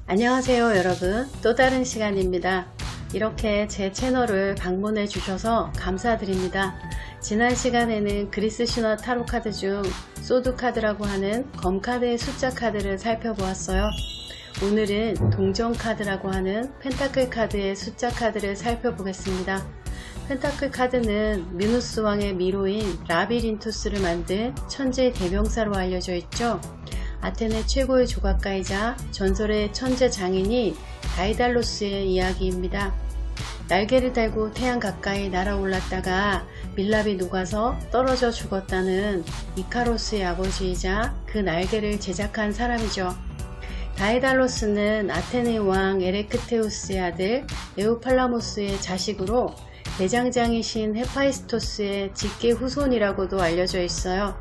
안녕하세요 여러분, 또 다른 시간입니다. 이렇게 제 채널을 방문해 주셔서 감사드립니다. 지난 시간에는 그리스 신화 타로 카드 중 소드 카드라고 하는 검카드의 숫자 카드를 살펴보았어요. 오늘은 동전 카드라고 하는 펜타클 카드의 숫자 카드를 살펴보겠습니다. 펜타클 카드는 미누스 왕의 미로인 라비린투스를 만든 천재 대명사로 알려져 있죠. 아테네 최고의 조각가이자 전설의 천재 장인이 다이달로스의 이야기입니다. 날개를 달고 태양 가까이 날아올랐다가 밀랍이 녹아서 떨어져 죽었다는 이카로스의 아버지이자 그 날개를 제작한 사람이죠. 다이달로스는 아테네 왕 에레크테우스의 아들 에우팔라모스의 자식으로 대장장이신 헤파이스토스의 직계 후손이라고도 알려져 있어요.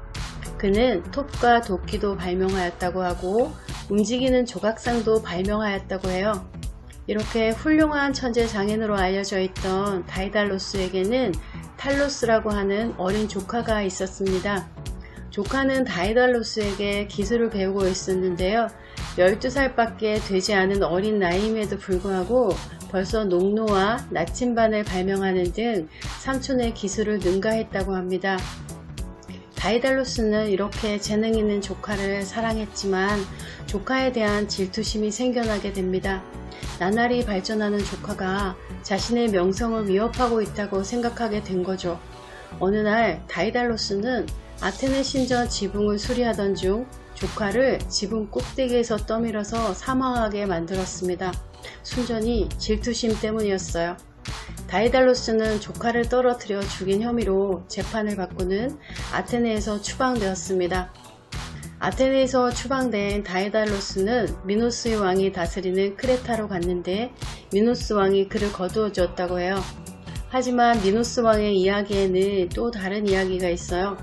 그는 톱과 도끼도 발명하였다고 하고 움직이는 조각상도 발명하였다고 해요. 이렇게 훌륭한 천재 장인으로 알려져 있던 다이달로스에게는 탈로스라고 하는 어린 조카가 있었습니다. 조카는 다이달로스에게 기술을 배우고 있었는데요. 12살밖에 되지 않은 어린 나이임에도 불구하고 벌써 농노와 나침반을 발명하는 등 삼촌의 기술을 능가했다고 합니다. 다이달로스는 이렇게 재능 있는 조카를 사랑했지만 조카에 대한 질투심이 생겨나게 됩니다. 나날이 발전하는 조카가 자신의 명성을 위협하고 있다고 생각하게 된 거죠. 어느 날 다이달로스는 아테네 신전 지붕을 수리하던 중 조카를 지붕 꼭대기에서 떠밀어서 사망하게 만들었습니다. 순전히 질투심 때문이었어요. 다이달로스는 조카를 떨어뜨려 죽인 혐의로 재판을 받고는 아테네에서 추방되었습니다. 아테네에서 추방된 다이달로스는 미노스 왕이 다스리는 크레타로 갔는데 미노스 왕이 그를 거두어 주었다고 해요. 하지만 미노스 왕의 이야기에는 또 다른 이야기가 있어요.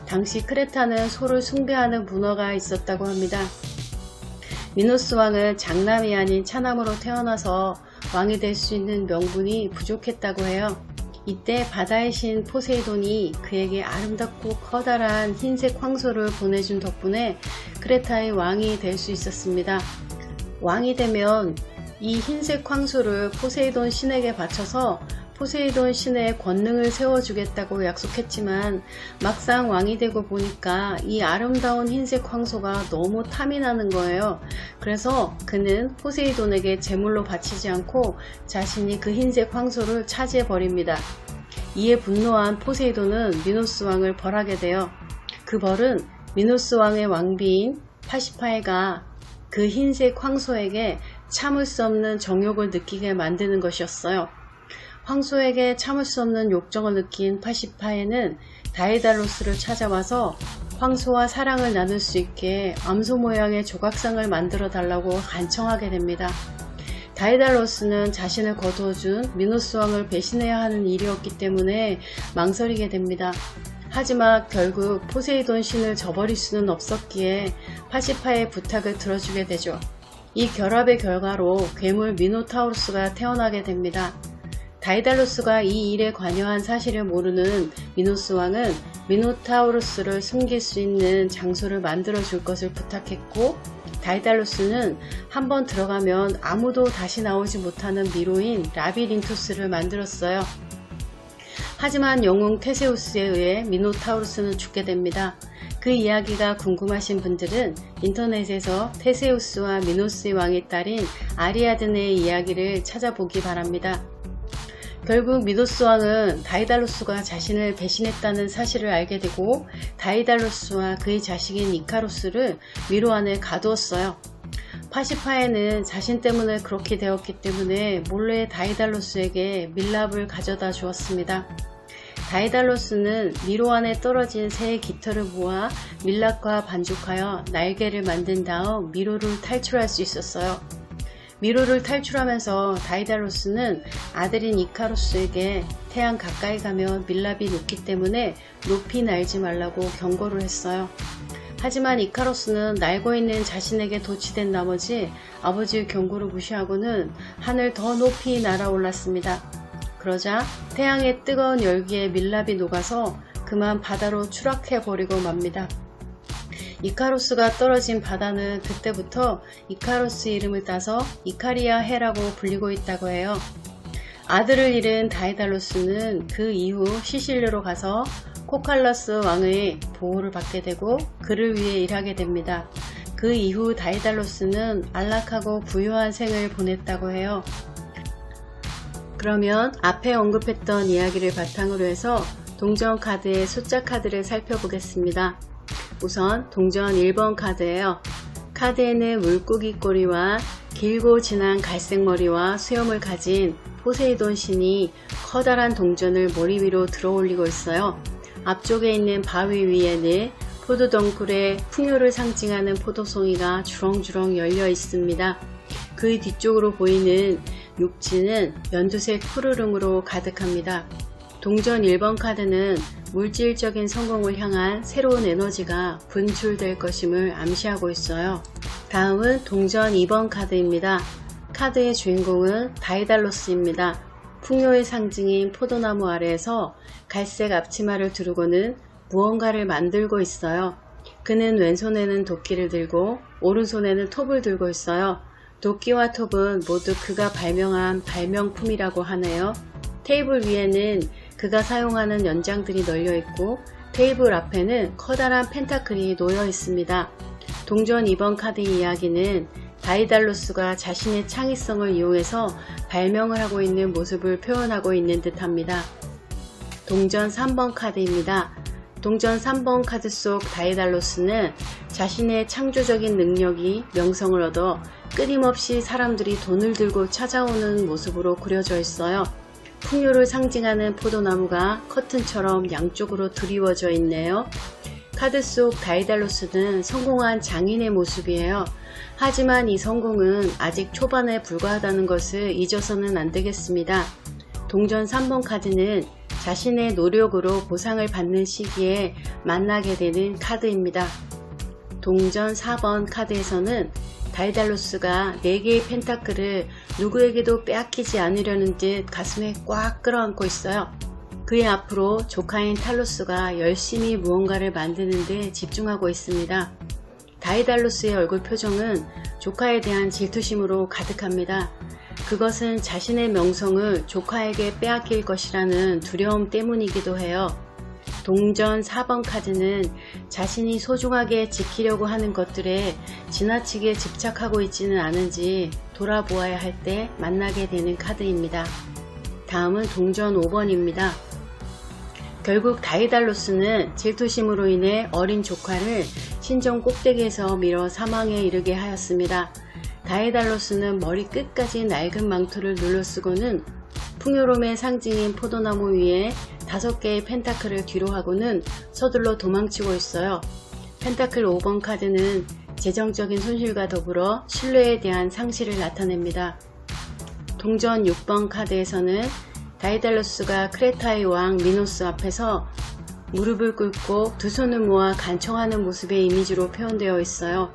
당시 크레타는 소를 숭배하는 문화가 있었다고 합니다. 미노스 왕은 장남이 아닌 차남으로 태어나서 왕이 될 수 있는 명분이 부족했다고 해요. 이때 바다의 신 포세이돈이 그에게 아름답고 커다란 흰색 황소를 보내준 덕분에 크레타의 왕이 될 수 있었습니다. 왕이 되면 이 흰색 황소를 포세이돈 신에게 바쳐서 포세이돈 신의 권능을 세워주겠다고 약속했지만 막상 왕이 되고 보니까 이 아름다운 흰색 황소가 너무 탐이 나는 거예요. 그래서 그는 포세이돈에게 제물로 바치지 않고 자신이 그 흰색 황소를 차지해 버립니다. 이에 분노한 포세이돈은 미노스 왕을 벌하게 돼요. 그 벌은 미노스 왕의 왕비인 파시파에가 그 흰색 황소에게 참을 수 없는 정욕을 느끼게 만드는 것이었어요. 황소에게 참을 수 없는 욕정을 느낀 파시파에는 다이달로스를 찾아와서 황소와 사랑을 나눌 수 있게 암소 모양의 조각상을 만들어 달라고 간청하게 됩니다. 다이달로스는 자신을 거두어준 미노스 왕을 배신해야 하는 일이었기 때문에 망설이게 됩니다. 하지만 결국 포세이돈 신을 저버릴 수는 없었기에 파시파의 부탁을 들어주게 되죠. 이 결합의 결과로 괴물 미노타우루스가 태어나게 됩니다. 다이달로스가 이 일에 관여한 사실을 모르는 미노스 왕은 미노타우루스를 숨길 수 있는 장소를 만들어 줄 것을 부탁했고, 다이달로스는 한번 들어가면 아무도 다시 나오지 못하는 미로인 라비린투스를 만들었어요. 하지만 영웅 테세우스에 의해 미노타우루스는 죽게 됩니다. 그 이야기가 궁금하신 분들은 인터넷에서 테세우스와 미노스의 왕의 딸인 아리아드네의 이야기를 찾아보기 바랍니다. 결국 미노스 왕은 다이달로스가 자신을 배신했다는 사실을 알게 되고 다이달로스와 그의 자식인 이카로스를 미로 안에 가두었어요. 파시파에는 자신 때문에 그렇게 되었기 때문에 몰래 다이달로스에게 밀랍을 가져다 주었습니다. 다이달로스는 미로 안에 떨어진 새의 깃털을 모아 밀랍과 반죽하여 날개를 만든 다음 미로를 탈출할 수 있었어요. 미로를 탈출하면서 다이달로스는 아들인 이카로스에게 태양 가까이 가면 밀랍이 녹기 때문에 높이 날지 말라고 경고를 했어요. 하지만 이카로스는 날고 있는 자신에게 도취된 나머지 아버지의 경고를 무시하고는 하늘 더 높이 날아올랐습니다. 그러자 태양의 뜨거운 열기에 밀랍이 녹아서 그만 바다로 추락해버리고 맙니다. 이카로스가 떨어진 바다는 그때부터 이카로스 이름을 따서 이카리아 해라고 불리고 있다고 해요. 아들을 잃은 다이달로스는 그 이후 시실리로 가서 코칼러스 왕의 보호를 받게 되고 그를 위해 일하게 됩니다. 그 이후 다이달로스는 안락하고 부유한 생을 보냈다고 해요. 그러면 앞에 언급했던 이야기를 바탕으로 해서 동전 카드의 숫자 카드를 살펴보겠습니다. 우선 동전 1번 카드예요. 카드에는 물고기 꼬리와 길고 진한 갈색 머리와 수염을 가진 포세이돈 신이 커다란 동전을 머리 위로 들어 올리고 있어요. 앞쪽에 있는 바위 위에는 포도덩굴에 풍요를 상징하는 포도송이가 주렁주렁 열려 있습니다. 그 뒤쪽으로 보이는 육지는 연두색 푸르름으로 가득합니다. 동전 1번 카드는 물질적인 성공을 향한 새로운 에너지가 분출될 것임을 암시하고 있어요. 다음은 동전 2번 카드입니다. 카드의 주인공은 다이달로스입니다. 풍요의 상징인 포도나무 아래에서 갈색 앞치마를 두르고는 무언가를 만들고 있어요. 그는 왼손에는 도끼를 들고 오른손에는 톱을 들고 있어요. 도끼와 톱은 모두 그가 발명한 발명품이라고 하네요. 테이블 위에는 그가 사용하는 연장들이 널려 있고 테이블 앞에는 커다란 펜타클이 놓여 있습니다. 동전 2번 카드 이야기는 다이달로스가 자신의 창의성을 이용해서 발명을 하고 있는 모습을 표현하고 있는 듯합니다. 동전 3번 카드입니다. 동전 3번 카드 속 다이달로스는 자신의 창조적인 능력이 명성을 얻어 끊임없이 사람들이 돈을 들고 찾아오는 모습으로 그려져 있어요. 풍요를 상징하는 포도나무가 커튼처럼 양쪽으로 드리워져 있네요. 카드 속 다이달로스는 성공한 장인의 모습이에요. 하지만 이 성공은 아직 초반에 불과하다는 것을 잊어서는 안 되겠습니다. 동전 3번 카드는 자신의 노력으로 보상을 받는 시기에 만나게 되는 카드입니다. 동전 4번 카드에서는 다이달로스가 4개의 펜타클을 누구에게도 빼앗기지 않으려는 듯 가슴에 꽉 끌어안고 있어요. 그의 앞으로 조카인 탈로스가 열심히 무언가를 만드는 데 집중하고 있습니다. 다이달로스의 얼굴 표정은 조카에 대한 질투심으로 가득합니다. 그것은 자신의 명성을 조카에게 빼앗길 것이라는 두려움 때문이기도 해요. 동전 4번 카드는 자신이 소중하게 지키려고 하는 것들에 지나치게 집착하고 있지는 않은지 돌아보아야 할 때 만나게 되는 카드입니다. 다음은 동전 5번입니다. 결국 다이달로스는 질투심으로 인해 어린 조카를 신전 꼭대기에서 밀어 사망에 이르게 하였습니다. 다이달로스는 머리 끝까지 낡은 망토를 눌러쓰고는 풍요로움의 상징인 포도나무 위에 5개의 펜타클을 뒤로 하고는 서둘러 도망치고 있어요. 펜타클 5번 카드는 재정적인 손실과 더불어 신뢰에 대한 상실을 나타냅니다. 동전 6번 카드에서는 다이달로스가 크레타의 왕 미노스 앞에서 무릎을 꿇고 두 손을 모아 간청하는 모습의 이미지로 표현되어 있어요.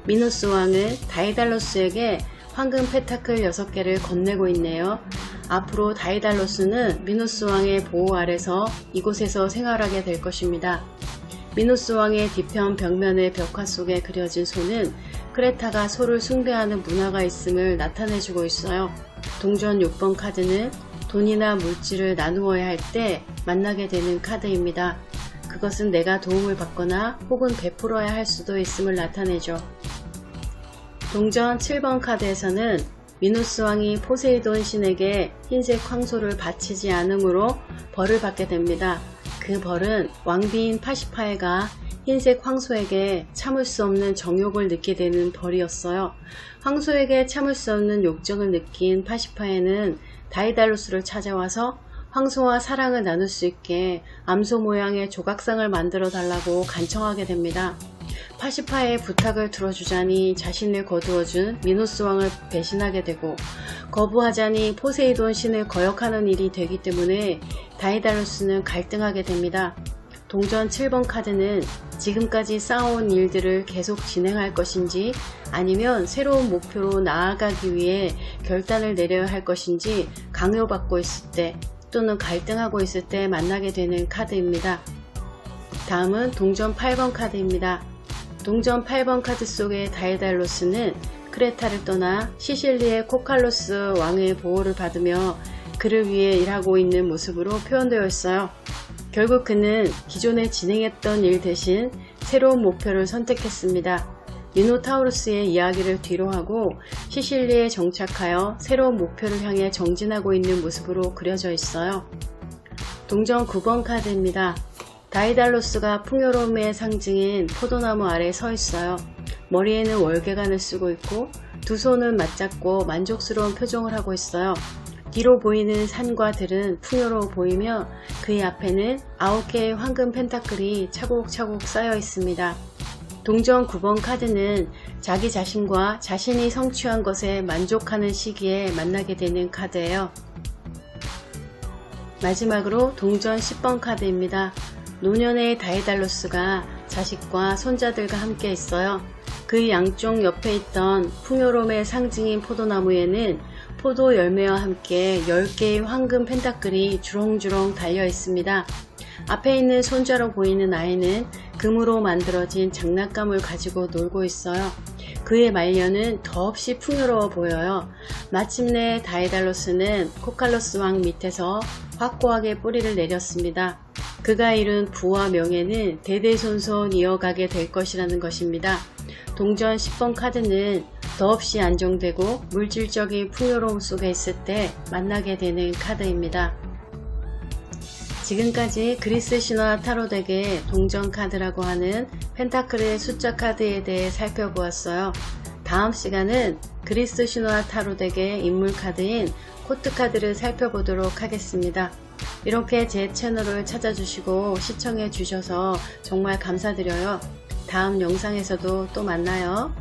미노스 왕은 다이달로스에게 황금 펜타클 6개를 건네고 있네요. 앞으로 다이달로스는 미노스 왕의 보호 아래서 이곳에서 생활하게 될 것입니다. 미노스 왕의 뒤편 벽면의 벽화 속에 그려진 소는 크레타가 소를 숭배하는 문화가 있음을 나타내주고 있어요. 동전 6번 카드는 돈이나 물질을 나누어야 할 때 만나게 되는 카드입니다. 그것은 내가 도움을 받거나 혹은 베풀어야 할 수도 있음을 나타내죠. 동전 7번 카드에서는 미노스 왕이 포세이돈 신에게 흰색 황소를 바치지 않으므로 벌을 받게 됩니다. 그 벌은 왕비인 파시파에가 흰색 황소에게 참을 수 없는 정욕을 느끼게 되는 벌이었어요. 황소에게 참을 수 없는 욕정을 느낀 파시파에는 다이달로스를 찾아와서 황소와 사랑을 나눌 수 있게 암소 모양의 조각상을 만들어 달라고 간청하게 됩니다. 파시파의 부탁을 들어주자니 자신을 거두어준 미노스 왕을 배신하게 되고 거부하자니 포세이돈 신을 거역하는 일이 되기 때문에 다이달로스는 갈등하게 됩니다. 동전 7번 카드는 지금까지 쌓아온 일들을 계속 진행할 것인지 아니면 새로운 목표로 나아가기 위해 결단을 내려야 할 것인지 강요받고 있을 때 또는 갈등하고 있을 때 만나게 되는 카드입니다. 다음은 동전 8번 카드입니다. 동전 8번 카드 속의 다이달로스는 크레타를 떠나 시실리의 코칼로스 왕의 보호를 받으며 그를 위해 일하고 있는 모습으로 표현되어 있어요. 결국 그는 기존에 진행했던 일 대신 새로운 목표를 선택했습니다. 미노타우루스의 이야기를 뒤로하고 시실리에 정착하여 새로운 목표를 향해 정진하고 있는 모습으로 그려져 있어요. 동전 9번 카드입니다. 다이달로스가 풍요로움의 상징인 포도나무 아래 서 있어요. 머리에는 월계관을 쓰고 있고 두 손은 맞잡고 만족스러운 표정을 하고 있어요. 뒤로 보이는 산과 들은 풍요로워 보이며 그의 앞에는 9개의 황금 펜타클이 차곡차곡 쌓여 있습니다. 동전 9번 카드는 자기 자신과 자신이 성취한 것에 만족하는 시기에 만나게 되는 카드예요. 마지막으로 동전 10번 카드입니다. 노년의 다이달로스가 자식과 손자들과 함께 있어요. 그 양쪽 옆에 있던 풍요로움의 상징인 포도나무에는 포도 열매와 함께 10개의 황금 펜타클이 주렁주렁 달려 있습니다. 앞에 있는 손자로 보이는 아이는 금으로 만들어진 장난감을 가지고 놀고 있어요. 그의 말년은 더없이 풍요로워 보여요. 마침내 다이달로스는 코칼로스 왕 밑에서 확고하게 뿌리를 내렸습니다. 그가 이룬 부와 명예는 대대손손 이어가게 될 것이라는 것입니다. 동전 10번 카드는 더없이 안정되고 물질적인 풍요로움 속에 있을 때 만나게 되는 카드입니다. 지금까지 그리스 신화 타로 덱의 동전 카드라고 하는 펜타클의 숫자 카드에 대해 살펴보았어요. 다음 시간은 그리스 신화 타로 덱의 인물 카드인 코트 카드를 살펴보도록 하겠습니다. 이렇게 제 채널을 찾아주시고 시청해 주셔서 정말 감사드려요. 다음 영상에서도 또 만나요.